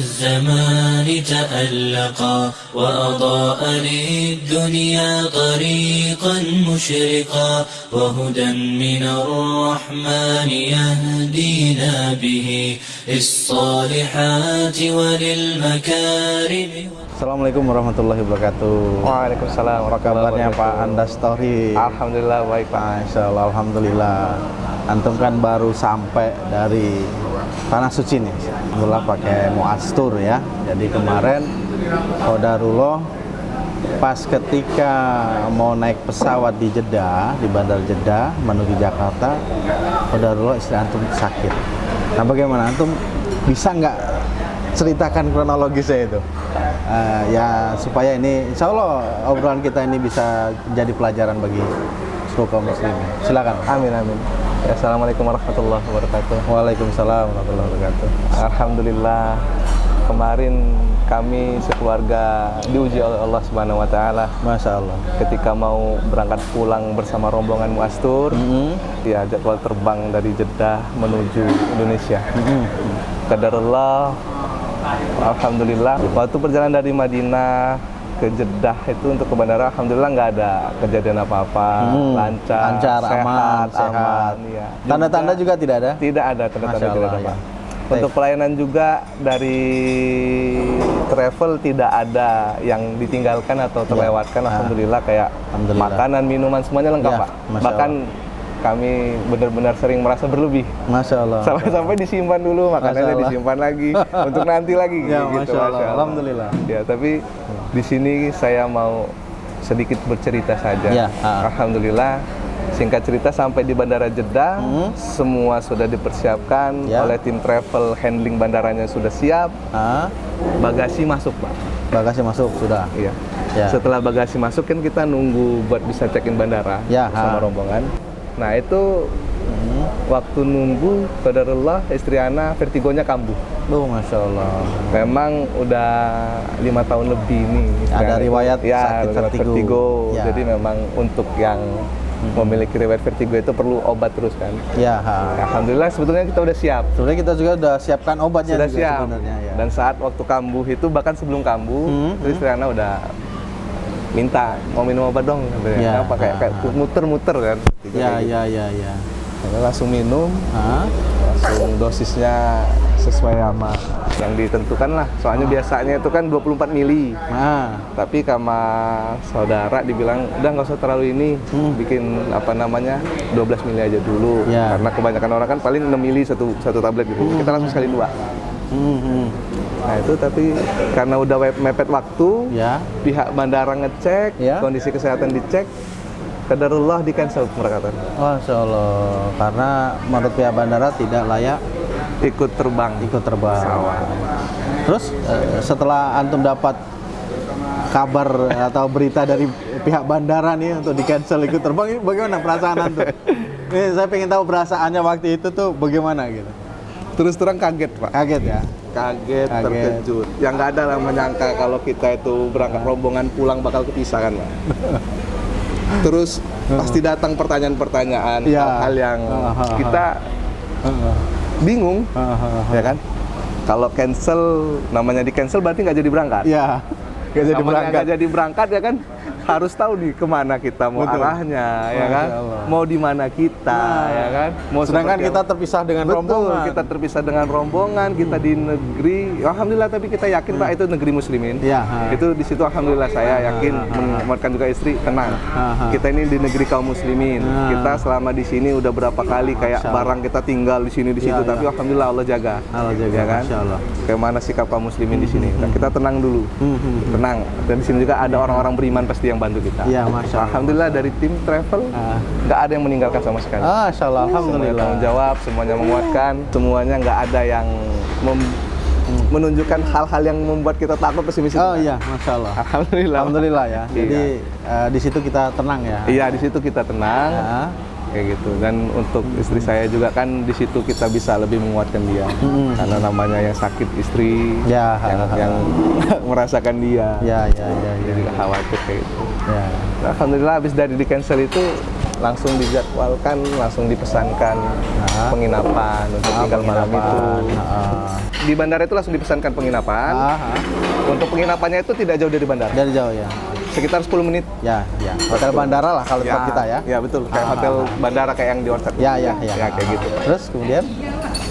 الزمان تألقا وأضاء للدنيا طريقا مشرقا وهدى من الرحمن يهدينا به للصالحات وللمكارم. Assalamualaikum warahmatullahi wabarakatuh. Waalaikumsalam Kabarnya warahmatullahi wabarakatuh. Pak Anda Story. Alhamdulillah baik Pak. Masya Allah, alhamdulillah. Antum kan baru sampai dari Tanah Suci nih. Alhamdulillah pakai Muastur ya. Jadi kemarin Qadarullah pas ketika mau naik pesawat di Jeddah, di Bandar Jeddah menuju Jakarta, Qadarullah istri antum sakit. Nah bagaimana antum bisa nggak ceritakan kronologisnya itu? Ya supaya ini insya Allah obrolan kita ini bisa jadi pelajaran bagi seluruh kaum muslimin. Silakan. Amin amin. Ya, Assalamualaikum warahmatullahi wabarakatuh. Waalaikumsalam warahmatullahi wabarakatuh. Alhamdulillah kemarin kami sekeluarga diuji oleh Allah Subhanahu wa taala. Masya Allah. Ketika mau berangkat pulang bersama rombongan Muastur, ya jadwal terbang dari Jeddah menuju Indonesia. Qadarullah, alhamdulillah waktu perjalanan dari Madinah ke Jeddah itu untuk ke bandara, alhamdulillah nggak ada kejadian apa-apa, lancar, aman, sehat. Ya. Tanda-tanda juga tidak ada? Tidak ada tanda-tanda, tidak ada Pak. Ya. Untuk pelayanan juga dari travel tidak ada yang ditinggalkan atau terlewatkan, alhamdulillah kayak makanan, minuman semuanya lengkap Pak. Bahkan kami benar-benar sering merasa berlebih. Masya Allah. Sampai-sampai disimpan dulu, makanannya disimpan lagi untuk nanti lagi. Ya, gitu. Masya Allah. Alhamdulillah. Ya, tapi di sini saya mau sedikit bercerita saja. Ya, alhamdulillah, singkat cerita sampai di Bandara Jeddah, semua sudah dipersiapkan oleh tim travel, handling bandaranya sudah siap. Bagasi masuk Pak. Bagasi masuk sudah. Iya. Ya. Setelah bagasi masuk kan kita nunggu buat bisa check-in bandara bersama rombongan. Nah itu waktu nunggu, qadarullah istri Ana vertigonya kambuh. Masya Allah. Memang udah 5 tahun lebih nih. Ada riwayat ya, sakit vertigo. Ya. Jadi memang untuk yang memiliki riwayat vertigo itu perlu obat terus kan. Ya. Alhamdulillah sebetulnya kita udah siap. Sebenarnya kita juga udah siapkan obatnya. Sudah juga siap. Sebenarnya, ya. Dan saat waktu kambuh itu bahkan sebelum kambuh, istri Ana udah minta mau minum obat dong, apa kayak muter-muter kan. Ya. Langsung minum, langsung dosisnya sesuai sama yang ditentukan lah. Soalnya biasanya itu kan 24 mili. Tapi sama saudara dibilang udah nggak usah terlalu ini, bikin 12 mili aja dulu. Karena kebanyakan orang kan paling 6 mili satu tablet gitu. Kita langsung sekali 2. Nah itu tapi karena udah mepet waktu, pihak bandara ngecek, kondisi kesehatan dicek, qadarullah di cancel keberangkatan. Masya Allah, karena menurut pihak bandara tidak layak ikut terbang. Pesawat. Terus setelah antum dapat kabar atau berita dari pihak bandara nih untuk di cancel ikut terbang, ini bagaimana perasaan antum? Ini saya pengen tahu perasaannya waktu itu tuh bagaimana gitu. Terus terang kaget Pak. Kaget ya? Kaget, terkejut. Yang nggak ada lah menyangka kalau kita itu berangkat rombongan pulang bakal kepisah kan Pak. Terus pasti datang pertanyaan-pertanyaan, hal-hal yang kita bingung, ya kan? Kalau cancel, namanya di cancel berarti nggak jadi berangkat. Iya, nggak jadi berangkat ya kan? Harus tahu nih kemana kita mau arahnya, ya kan? Mau di mana kita, ya kan? Mau sedangkan kita terpisah dengan rombongan. Kita terpisah dengan rombongan, kita di negeri. Alhamdulillah, tapi kita yakin Pak itu negeri muslimin. Itu di situ alhamdulillah saya yakin menguatkan juga istri tenang. Kita ini di negeri kaum muslimin. Kita selama di sini udah berapa kali kayak barang kita tinggal di sini di situ, tapi alhamdulillah Allah jaga. Ya kan? Bagaimana sikap kaum muslimin di sini? Nah, kita tenang dulu. Tenang. Dan di sini juga ada orang-orang beriman pasti yang bantu kita. Ya, Masya Allah. Alhamdulillah dari tim travel nggak ada yang meninggalkan sama sekali. Masya Allah, alhamdulillah. Semuanya tanggung jawab, semuanya menguatkan, semuanya nggak ada yang menunjukkan hal-hal yang membuat kita takut pesimis. Oh iya, Masya Allah. Alhamdulillah. Alhamdulillah ya. Jadi di situ kita tenang ya. Iya, di situ kita tenang. Kayak gitu. Dan untuk istri saya juga kan di situ kita bisa lebih menguatkan dia. Karena namanya yang sakit istri, yang merasakan dia. Jadi khawatir kayak gitu. Alhamdulillah habis dari di cancel itu langsung dijadwalkan, langsung dipesankan penginapan untuk tinggal malam itu. Di bandara itu langsung dipesankan penginapan. Untuk penginapannya itu tidak jauh dari bandara. Dari jauh ya. Sekitar 10 menit. Ya. Hotel bandara lah kalau tempat kita ya. Ya betul, kayak hotel bandara kayak yang di Orchard. Ya. Ya kayak gitu. Terus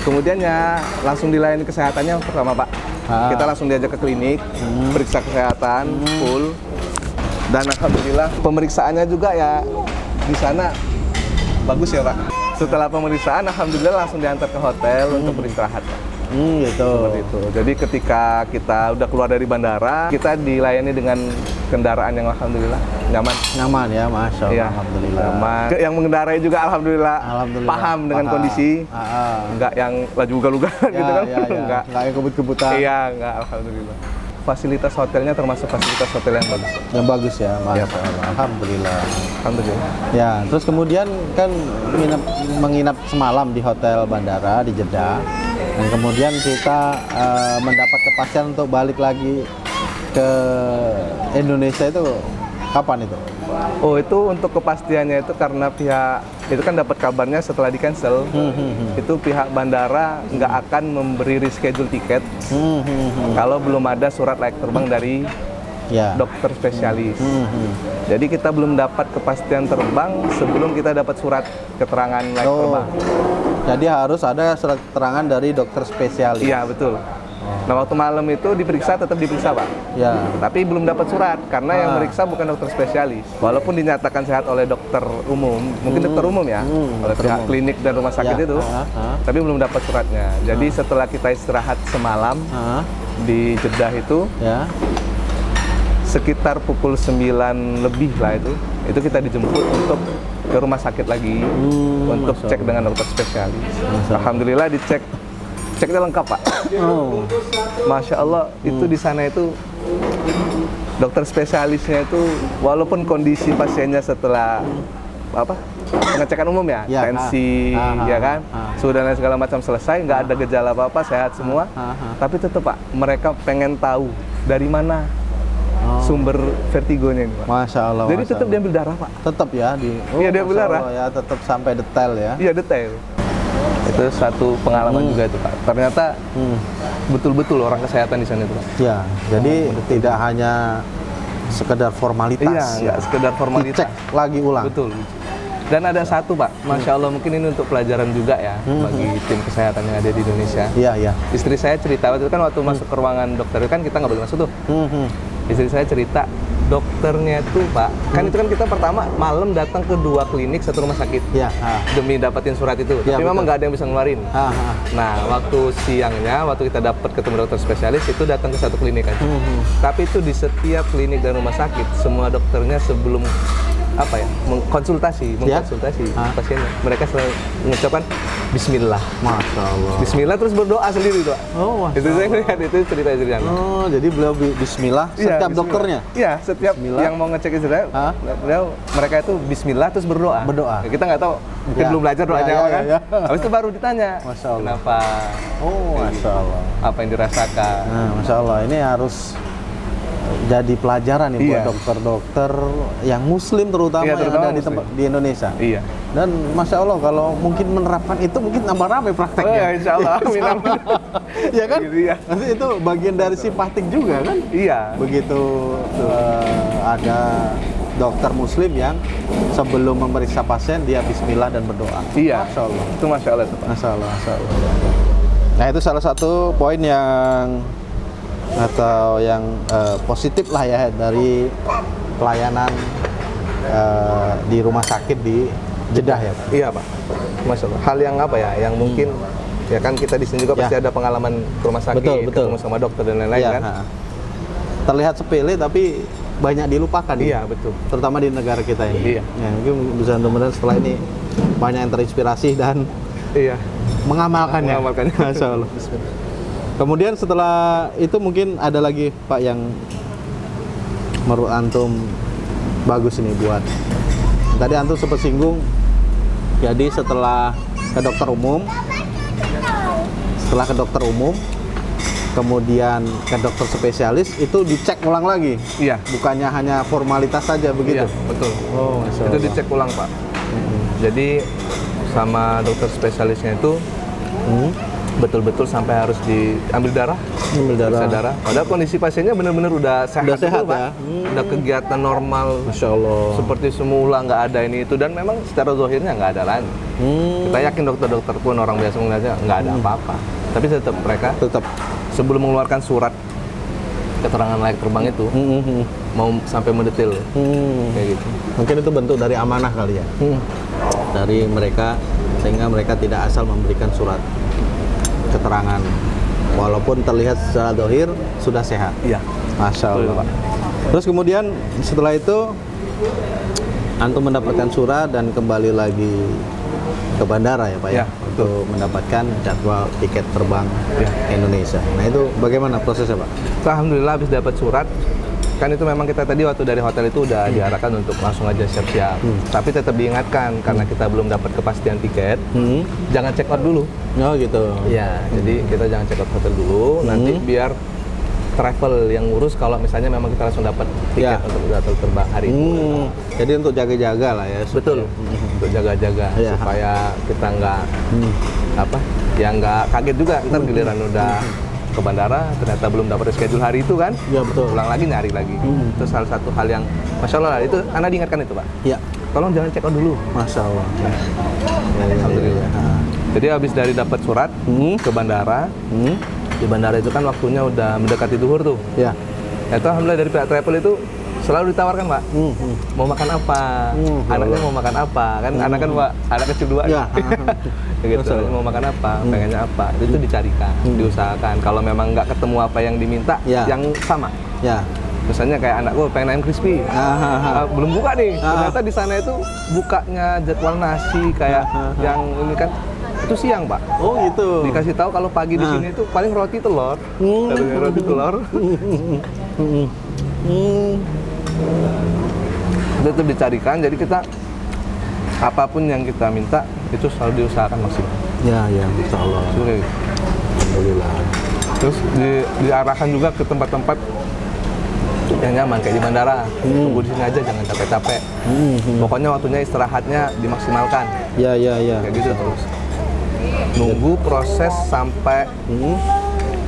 kemudian ya langsung dilayani kesehatannya pertama Pak. Kita langsung diajak ke klinik, periksa kesehatan full. Dan alhamdulillah pemeriksaannya juga ya di sana bagus ya Pak. Setelah pemeriksaan alhamdulillah langsung diantar ke hotel untuk beristirahat Pak. Gitu. Seperti itu. Jadi ketika kita udah keluar dari bandara, kita dilayani dengan kendaraan yang alhamdulillah nyaman ya, masya Allah. Ya, alhamdulillah. Nyaman. Yang mengendarai juga alhamdulillah paham dengan kondisi, nggak yang laju ugal-ugalan gitu kan, nggak yang kebut-kebutan. Iya, nggak, alhamdulillah. Fasilitas hotelnya termasuk fasilitas hotel yang bagus. Yang bagus ya, masya Allah. Alhamdulillah. Ya, terus kemudian kan menginap semalam di hotel bandara di Jeddah. Dan kemudian kita mendapat kepastian untuk balik lagi ke Indonesia itu kapan itu? Oh, itu untuk kepastiannya itu karena pihak itu kan dapat kabarnya setelah di cancel, itu pihak bandara nggak akan memberi reschedule tiket kalau belum ada surat layak terbang dari dokter spesialis. Jadi kita belum dapat kepastian terbang sebelum kita dapat surat keterangan layak terbang. Jadi harus ada surat keterangan dari dokter spesialis. Iya, betul. Nah, waktu malam itu tetap diperiksa Pak. Ya. Tapi belum dapat surat karena yang meriksa bukan dokter spesialis. Walaupun dinyatakan sehat oleh dokter umum, mungkin dokter umum ya, oleh pihak klinik dan rumah sakit itu, tapi belum dapat suratnya. Jadi setelah kita istirahat semalam di Jeddah itu, sekitar pukul 9 lebih lah itu kita dijemput untuk ke rumah sakit lagi untuk cek dengan dokter spesialis. Alhamdulillah ceknya lengkap Pak. Masya Allah, itu di sana itu dokter spesialisnya itu walaupun kondisi pasiennya setelah pengecekan umum ya, tensi ya kan, suhu dan lain segala macam selesai, nggak ada gejala apa-apa, sehat semua, tapi tetap Pak, mereka pengen tahu dari mana sumber vertigonya ini Pak. Masya Allah. Jadi tetap diambil darah Pak. Tetap ya Iya, diambil darah. Ya, tetap sampai detail ya. Iya, detail. Itu satu pengalaman juga itu Pak. Ternyata betul-betul orang kesehatan di sana itu Pak. Ya, jadi tidak hanya sekedar formalitas. Iya, nggak sekedar formalitas. Dicek lagi ulang. Betul. Dan ada satu Pak, Masya Allah, mungkin ini untuk pelajaran juga ya bagi tim kesehatan yang ada di Indonesia. Iya. Istri saya cerita waktu itu kan waktu masuk ke ruangan dokter itu kan kita nggak boleh masuk tuh. Istri saya cerita dokternya itu Pak, kan itu kan kita pertama malam datang ke 2 klinik, 1 rumah sakit demi dapetin surat itu, tapi memang nggak ada yang bisa ngeluarin. Nah, waktu siangnya, waktu kita dapat ketemu dokter spesialis itu datang ke 1 klinik aja. Tapi itu di setiap klinik dan rumah sakit semua dokternya sebelum mengkonsultasi pasiennya, mereka selalu mengucapkan Bismillah. Masya Allah. Bismillah terus berdoa sendiri Pak. Itu saya lihat itu cerita-cerita. Jadi beliau Bismillah setiap dokternya? Iya, setiap yang mau ngecek istirahat, mereka itu Bismillah terus berdoa. Kita nggak tahu, mungkin belum belajar doanya kan. Habis itu baru ditanya, kenapa? Masya Allah. Apa yang dirasakan? Masya Allah, ini harus jadi pelajaran nih buat dokter-dokter yang muslim terutama yang ada di Indonesia. Iya. Dan Masya Allah kalau mungkin menerapkan itu mungkin tambah ramai prakteknya. Insya Allah. Amin. Ya kan? Nanti itu bagian dari simpatik juga kan? Iya. Begitu ada dokter muslim yang sebelum memeriksa pasien dia Bismillah dan berdoa. Iya. Masya Allah. Itu Masya Allah itu Pak. Masya Allah. Nah itu salah satu poin yang positif lah ya dari pelayanan di rumah sakit di Jeddah ya Pak. Iya Pak. Masya Allah. Hal yang yang mungkin ya kan kita di sini juga pasti ada pengalaman ke rumah sakit, ketemu sama dokter dan lain-lain kan. Terlihat sepele tapi banyak dilupakan. Iya betul. Terutama di negara kita ini. Iya. Ya, mungkin bisa mudah-mudahan setelah ini banyak yang terinspirasi dan mengamalkannya. Masya Allah. Kemudian setelah itu mungkin ada lagi Pak yang menurut antum bagus ini buat. Tadi antum sempat singgung, jadi setelah ke dokter umum, kemudian ke dokter spesialis itu dicek ulang lagi. Iya. Bukannya hanya formalitas saja begitu. Iya, betul. Oh, itu dicek ulang Pak. Jadi sama dokter spesialisnya itu betul-betul sampai harus diambil darah, periksa darah. Padahal kondisi pasiennya benar-benar udah sehat, Udah sehat betul, ya? Pak. Udah kegiatan normal, Masya Allah. seperti semula, nggak ada ini itu, dan memang secara zahirnya nggak ada lagi. Kita yakin dokter-dokter pun orang biasa melihatnya nggak ada apa-apa. Tapi tetap mereka sebelum mengeluarkan surat keterangan layak terbang itu mau sampai mendetil kayak gitu. Mungkin itu bentuk dari amanah kali ya, dari mereka, sehingga mereka tidak asal memberikan surat keterangan walaupun terlihat secara zahir sudah sehat. Iya. Masya Betul, Allah. Pak. Terus kemudian setelah itu antum mendapatkan surat dan kembali lagi ke bandara ya Pak ya, Ya, untuk mendapatkan jadwal tiket terbang Ya. ke Indonesia. Nah itu bagaimana prosesnya Pak? Alhamdulillah habis dapat surat, kan itu memang kita tadi waktu dari hotel itu udah diarahkan untuk langsung aja siap-siap. Tapi tetap diingatkan karena kita belum dapat kepastian tiket, jangan check out dulu. Oh gitu. Iya, jadi kita jangan check out hotel dulu, nanti biar travel yang ngurus kalau misalnya memang kita langsung dapat tiket Ya. untuk jadwal terbang hari itu. Jadi untuk jaga-jaga lah ya. Betul, untuk jaga-jaga Ya. supaya kita nggak nggak kaget juga ntar giliran udah ke bandara ternyata belum dapat schedule hari itu kan. Iya betul. Pulang lagi nyari lagi. Itu salah satu hal yang Masya Allah itu Anda diingatkan itu Pak. Iya. Tolong jangan check out dulu. Masya Allah. Alhamdulillah. Jadi habis dari dapat surat ke bandara, di bandara itu kan waktunya udah mendekati zuhur tuh. Ya. Itu alhamdulillah dari pihak travel itu selalu ditawarkan Pak, mau makan apa, anaknya mau makan apa, kan anak kan Pak, anak kecil dua. Ya. Gitu, mau makan apa, pengennya apa, itu dicarikan, diusahakan. Kalau memang nggak ketemu apa yang diminta, Ya. yang sama. Ya. Misalnya kayak anak gue pengen ayam crispy, belum buka nih. Ternyata di sana itu bukanya jadwal nasi kayak yang ini kan itu siang Pak. Oh gitu. Dikasih tahu kalau pagi di sini itu paling roti telur, katanya roti telur. Itu tetap dicarikan. Jadi kita apapun yang kita minta itu selalu diusahakan maksimal. Ya ya, Insya Allah. Alhamdulillah. Terus diarahkan juga ke tempat-tempat yang nyaman kayak di bandara. Tunggu di sini aja, jangan capek-capek. Pokoknya waktunya istirahatnya dimaksimalkan. Ya ya ya. Kayak gitu terus. Nunggu proses sampai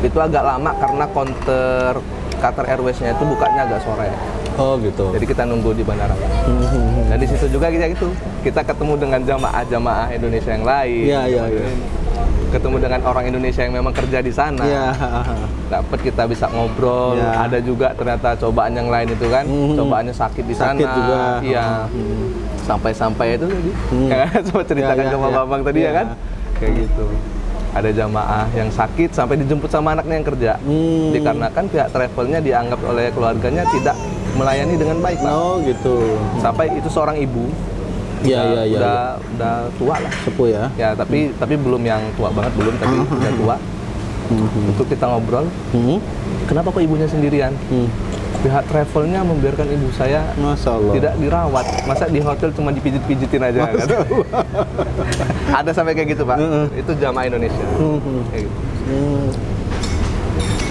itu agak lama karena counter Qatar Airways-nya itu bukanya agak sore. Oh gitu. Jadi kita nunggu di bandara. Dan di situ juga kita ketemu dengan jamaah Indonesia yang lain. Iya iya iya. Ketemu dengan orang Indonesia yang memang kerja di sana. Iya. Dapat kita bisa ngobrol. Ya. Ada juga ternyata cobaan yang lain itu kan. Cobaannya sakit di sana. Sakit juga. Iya. Sampai-sampai itu tadi. Coba ceritakan Ya, ya, ke Pak ya. Bambang tadi ya kan. Kayak gitu. Ada jamaah yang sakit sampai dijemput sama anaknya yang kerja. Dikarenakan pihak travelnya dianggap oleh keluarganya tidak melayani dengan baik, Pak. Oh gitu. Sampai itu seorang ibu. Iya iya iya. Udah tua lah. Sepuh ya. Ya, tapi belum yang tua banget, belum, tapi udah tua. Untuk kita ngobrol. Kenapa kok ibunya sendirian? Pihak travelnya membiarkan ibu saya Masya Allah. tidak dirawat. Masa di hotel cuma dipijit-pijitin aja kan? Ada sampai kayak gitu Pak. Itu jamaah Indonesia. Kayak gitu.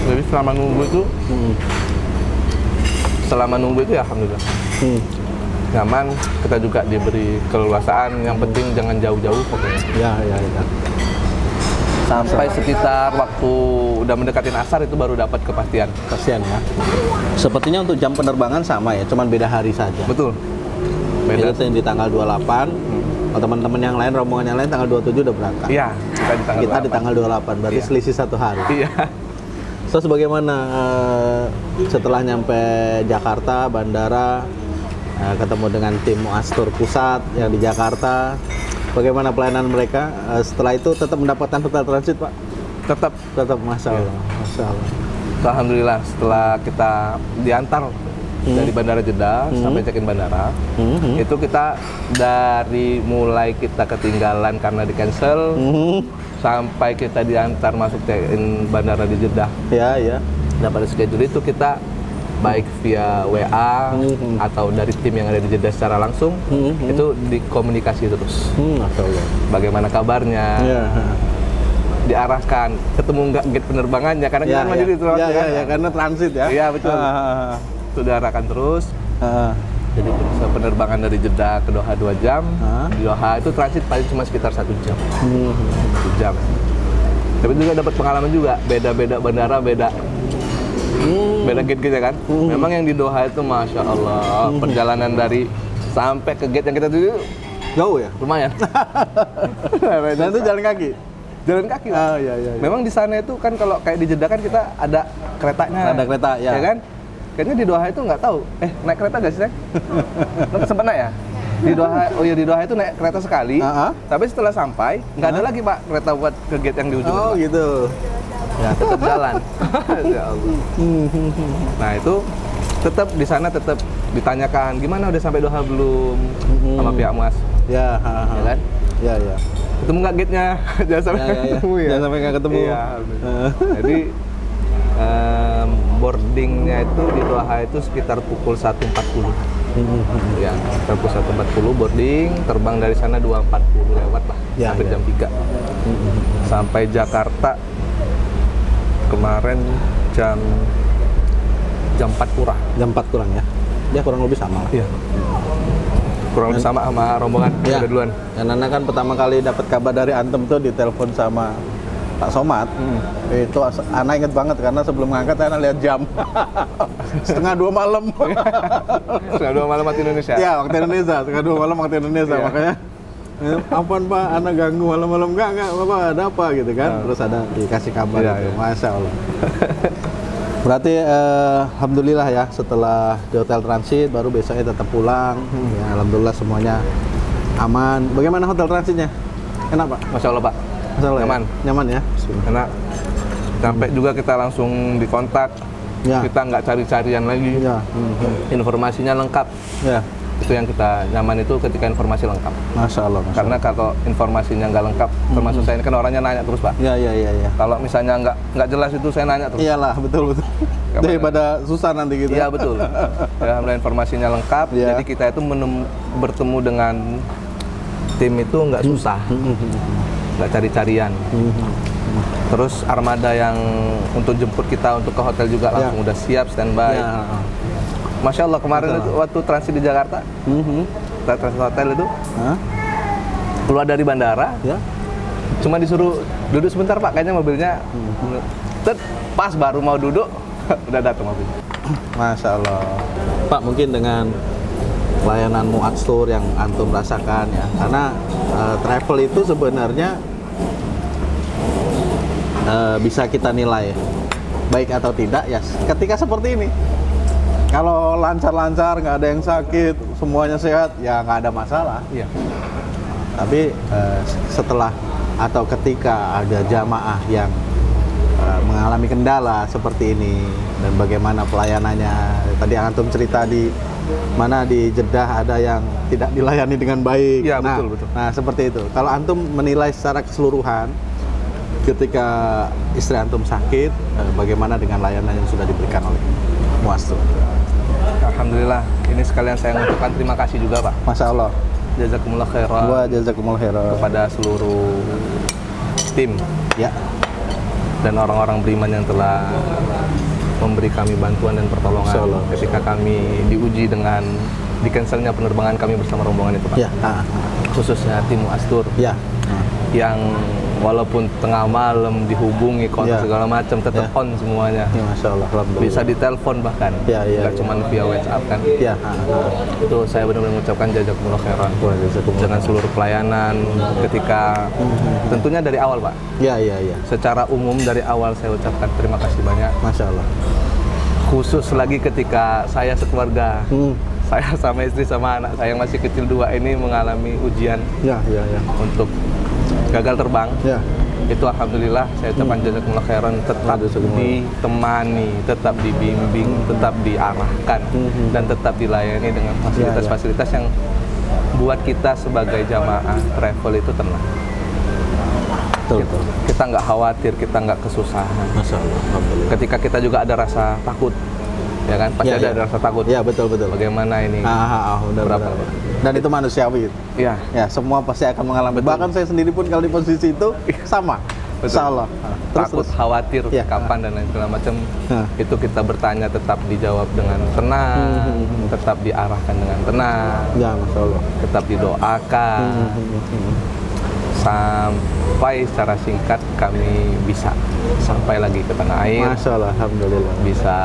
Jadi selama nunggu itu ya alhamdulillah nyaman. Kita juga diberi keleluasaan. Yang penting jangan jauh-jauh pokoknya. Ya ya ya. Sampai sekitar waktu udah mendekatin asar itu baru dapat kepastian. Kasihan ya. Sepertinya untuk jam penerbangan sama ya, cuman beda hari saja. Betul. Beda. Itu yang di tanggal 28. Kalau teman-teman yang lain, rombongan yang lain tanggal 27 udah berangkat. Iya, kita di tanggal 28, berarti Iya. selisih 1 hari. Iya. Terus bagaimana setelah nyampe Jakarta, bandara, ketemu dengan tim Muastur Pusat yang di Jakarta, bagaimana pelayanan mereka? Setelah itu tetap mendapatkan hotel transit, Pak? Tetap, Masya Allah. Masya Allah. Alhamdulillah setelah kita diantar dari Bandara Jeddah sampai check-in bandara, itu kita dari mulai kita ketinggalan karena di cancel sampai kita diantar masuk check-in bandara di Jeddah. Ya, ya. Dapat schedule itu kita baik via WA atau dari tim yang ada di Jeddah secara langsung, itu dikomunikasi terus. Masya Allah. Bagaimana kabarnya? Ya. Diarahkan ketemu nggak gate penerbangannya karena Ya, kita maju ya. itu Ya, ya, ya, karena transit ya. Iya betul. Itu diarahkan terus. Jadi penerbangan dari Jeddah ke Doha 2 jam. Di Doha itu transit paling cuma sekitar 1 jam. 1 jam. Tapi juga dapat pengalaman juga, beda-beda bandara, beda gate-gate kan. Memang yang di Doha itu Masya Allah, perjalanan dari sampai ke gate yang kita tuju Jauh ya? lumayan. Dan itu jalan kaki? Jalan kaki. Oh iya. Memang di sana itu kan kalau kayak di Jeddah kan kita ada keretanya. Ada kereta, ya. kan? Kayaknya di Doha itu nggak tahu. Naik kereta nggak sih, Sayang? Lo sempat naik ya? Di Doha, di Doha itu naik kereta sekali. Tapi setelah sampai, nggak ada lagi Pak kereta buat ke gate yang di ujung. Oh gitu. Ya tetap jalan. Ya Allah. Nah itu tetap di sana tetap ditanyakan gimana udah sampai Doha belum sama pihak Mas. Ya kan? Ya. Ketemu nggak gate-nya? Jangan sampai nggak ketemu ya. Jangan sampai nggak ketemu. Iya. Jadi boardingnya itu di Doha itu sekitar pukul 1.40. Ya, sekitar pukul 1.40 boarding, terbang dari sana 2.40 lewat lah, sampai jam 3. Sampai Jakarta kemarin jam 4 kurang. Jam 4 kurang ya? Ya kurang lebih sama lah. Iya. Kurang lebih sama rombongan udah duluan. Dan Nana kan pertama kali dapat kabar dari Antum tuh ditelepon sama Pak Somad. Itu Ana inget banget karena sebelum ngangkat Ana lihat jam. 1:30 malam. 1:30 malam waktu Indonesia. Ya, waktu Indonesia. 1:30 malam waktu Indonesia. Makanya apaan Pak, Ana ganggu malam-malam? Enggak, Bapak ada apa gitu kan. Terus ada dikasih kabar gitu. Masya Allah. Berarti alhamdulillah ya, setelah di hotel transit baru besoknya tetap pulang. Ya, alhamdulillah semuanya aman. Bagaimana hotel transitnya? Enak Pak? Masya Allah Pak. Masya Allah, nyaman. Ya? Nyaman ya? Enak. Sampai juga kita langsung dikontak. Kita nggak cari-carian lagi. Informasinya lengkap. Itu yang kita nyaman itu ketika informasi lengkap. Masya Allah. Karena kalau informasinya nggak lengkap, termasuk saya ini kan orangnya nanya terus Pak. Iya. Kalau misalnya nggak jelas itu saya nanya terus. Iyalah, betul. Daripada susah nanti gitu. Iya betul. Alhamdulillah informasinya lengkap. Jadi kita itu bertemu dengan tim itu nggak susah, nggak cari-carian. Terus armada yang untuk jemput kita untuk ke hotel juga langsung udah siap standby. Masya Allah kemarin itu waktu transit di Jakarta, transit hotel itu, keluar dari bandara, cuma disuruh duduk sebentar Pak, kayaknya mobilnya, pas baru mau duduk, udah datang mobil. Masya Allah. Pak, mungkin dengan layanan Mu'adz Tour yang Antum rasakan ya, karena travel itu sebenarnya bisa kita nilai baik atau tidak ya ketika seperti ini. Kalau lancar-lancar, nggak ada yang sakit, semuanya sehat, ya nggak ada masalah. Iya. Tapi setelah atau ketika ada jamaah yang mengalami kendala seperti ini dan bagaimana pelayanannya, tadi Antum cerita di mana di Jeddah ada yang tidak dilayani dengan baik. Iya, betul. Nah, seperti itu. Kalau Antum menilai secara keseluruhan ketika istri Antum sakit, bagaimana dengan layanan yang sudah diberikan oleh Mu'adz Tour? Alhamdulillah, ini sekalian saya mengucapkan terima kasih juga Pak. Masya Allah. Jazakumullah khairan. Wa jazakumullah khairan. Kepada seluruh tim dan orang-orang beriman yang telah memberi kami bantuan dan pertolongan ketika kami diuji dengan di-cancelnya penerbangan kami bersama rombongan itu Pak. Khususnya tim Mu'adz Tour. Yang walaupun tengah malam dihubungi kontak segala macam tetap on semuanya. Masya Allah, alhamdulillah. Bisa ditelepon bahkan, nggak cuma via WhatsApp kan. Itu saya benar-benar mengucapkan jazakumullah khairan dengan seluruh pelayanan ketika tentunya dari awal Pak. Secara umum dari awal saya ucapkan terima kasih banyak. Masya Allah. Khusus lagi ketika saya sekeluarga. Saya sama istri sama anak saya yang masih kecil 2 ini mengalami ujian untuk gagal terbang. Itu alhamdulillah saya ucapkan jazakumullah khairan, tetap ditemani, tetap dibimbing, tetap diarahkan dan tetap dilayani dengan fasilitas-fasilitas yang buat kita sebagai jamaah travel itu tenang. Kita nggak khawatir, kita nggak kesusahan. Masya Allah, alhamdulillah. Ketika kita juga ada rasa takut, ya kan? Pasti ada rasa takut. Ya betul. Bagaimana ini? Berapa? Dan itu manusiawi. Ya, semua pasti akan mengalami. Betul. Bahkan saya sendiri pun kalau di posisi itu sama. Insya Allah. Takut, khawatir, Ya. kapan dan lain segala macam. Itu kita bertanya tetap dijawab dengan tenang, tetap diarahkan dengan tenang, Ya, Masya Allah. tetap didoakan. Sampai secara singkat kami bisa sampai lagi ke tanah air, Masya Allah, Alhamdulillah. bisa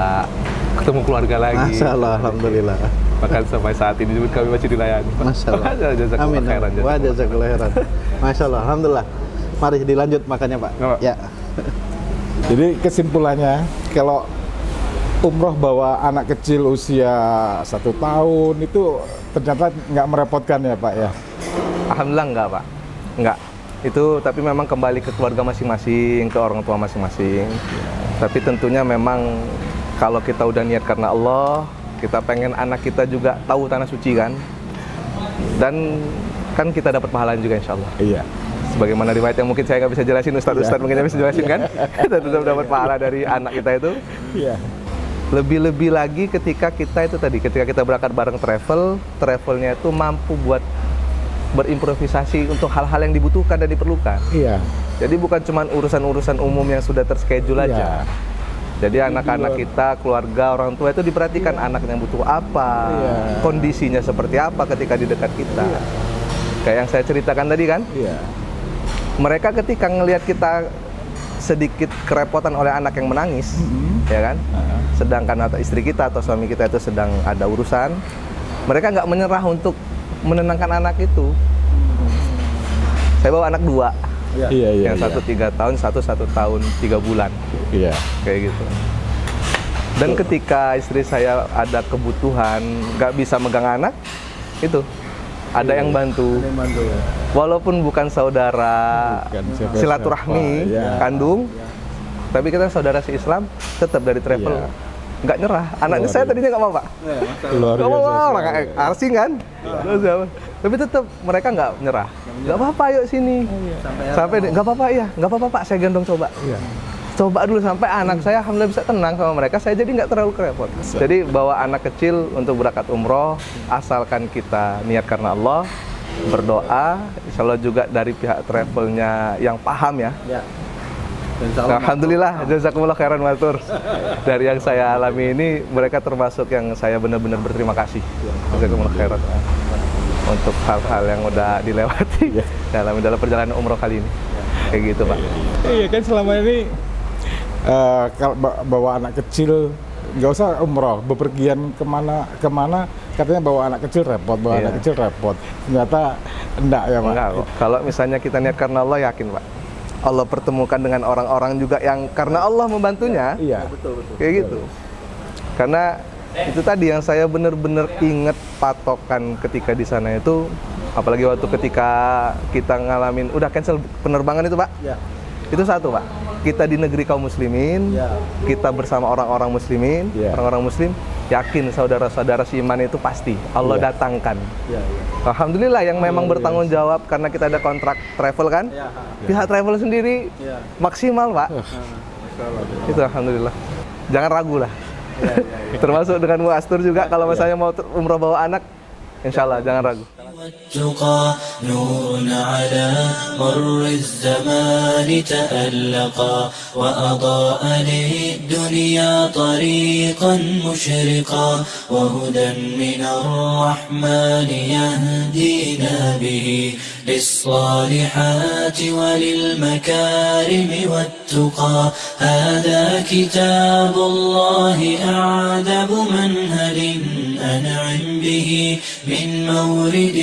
ketemu keluarga lagi. Masya Allah, Alhamdulillah. Bahkan sampai saat ini juga kami masih dilayani. Masya Allah. Jazakallah Amin. khairan, Wah, jazakallah khairan. Masya Allah, Alhamdulillah. Mari dilanjut makannya, Pak. Nggak, Pak. Ya. Jadi kesimpulannya, kalau umroh bawa anak kecil usia 1 tahun itu ternyata nggak merepotkan ya Pak ya? Alhamdulillah enggak, Pak. Enggak. Itu tapi memang kembali ke keluarga masing-masing, ke orang tua masing-masing. Tapi tentunya memang kalau kita udah niat karena Allah, kita pengen anak kita juga tahu tanah suci kan. Dan kan kita dapat pahalanya juga insya Allah. Iya. Sebagaimana riwayat yang mungkin saya nggak bisa jelasin, Ustadz mungkin bisa jelasin kan. Kita tetap dapat pahala dari anak kita itu. Iya. Lebih-lebih lagi ketika kita itu tadi, ketika kita berangkat bareng travelnya itu mampu buat berimprovisasi untuk hal-hal yang dibutuhkan dan diperlukan. Iya. Jadi bukan cuma urusan-urusan umum yang sudah terschedule aja. Iya. Jadi anak-anak kita, keluarga, orang tua itu diperhatikan anaknya butuh apa, kondisinya seperti apa ketika di dekat kita. Kayak yang saya ceritakan tadi kan, mereka ketika ngelihat kita sedikit kerepotan oleh anak yang menangis, ya kan, sedangkan atau istri kita atau suami kita itu sedang ada urusan, mereka nggak menyerah untuk menenangkan anak itu. Saya bawa anak 2. Iya. Yang satu 3 tahun, satu 1 tahun 3 bulan. Iya. Kayak gitu. Dan ketika istri saya ada kebutuhan, nggak bisa megang anak, itu ada yang bantu. Walaupun bukan saudara silaturahmi kandung, tapi kita saudara se-Islam, tetap dari travel. Nggak nyerah. Anaknya saya tadinya nggak apa-apa. Nggak apa-apa, orang asing kan. Tapi tetap mereka nggak nyerah. Nggak apa-apa, yuk sini. Sampai nggak apa-apa, ya nggak apa-apa Pak, saya gendong coba. Coba dulu sampai anak saya alhamdulillah bisa tenang sama mereka, saya jadi nggak terlalu kerepot. Jadi bawa anak kecil untuk berangkat umroh, asalkan kita niat karena Allah, berdoa, insya Allah juga dari pihak travelnya yang paham ya. Alhamdulillah, jazakumullah khairan matur. Dari yang saya alami ini, mereka termasuk yang saya benar-benar berterima kasih. Jazakumullah khairan untuk hal-hal yang udah dilewati dalam perjalanan umroh kali ini. Kayak gitu Pak. Iya kan selama ini kalau bawa anak kecil nggak usah umroh, bepergian kemana katanya bawa anak kecil repot, anak kecil repot. Ternyata enggak ya Pak. Enggak kok. Kalau misalnya kita niat karena Allah, yakin Pak, Allah pertemukan dengan orang-orang juga yang karena Allah membantunya. Iya. Betul. Kayak gitu. Karena itu tadi yang saya benar-benar ingat patokan ketika di sana itu, apalagi waktu ketika kita ngalamin udah cancel penerbangan itu Pak. Itu satu Pak, kita di negeri kaum muslimin, kita bersama orang-orang muslimin, orang-orang muslim, yakin saudara-saudara seiman itu pasti Allah datangkan. Alhamdulillah yang memang bertanggung jawab karena kita ada kontrak travel kan, pihak travel sendiri maksimal Pak. Itu alhamdulillah. Jangan ragu lah. Termasuk dengan Muastur juga kalau misalnya mau umroh bawa anak, insya Allah jangan ragu. والتقى نور على مر الزمان تألقا وأضاء للدنيا طريقا مشرقا وهدى من الرحمن يهدينا به للصالحات وللمكارم والتقى هذا كتاب الله أعذب منهل أنعم به من مورد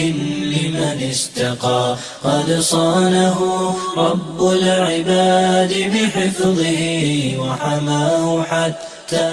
لمن استقى قد صانه رب العباد بحفظه وحماه حتى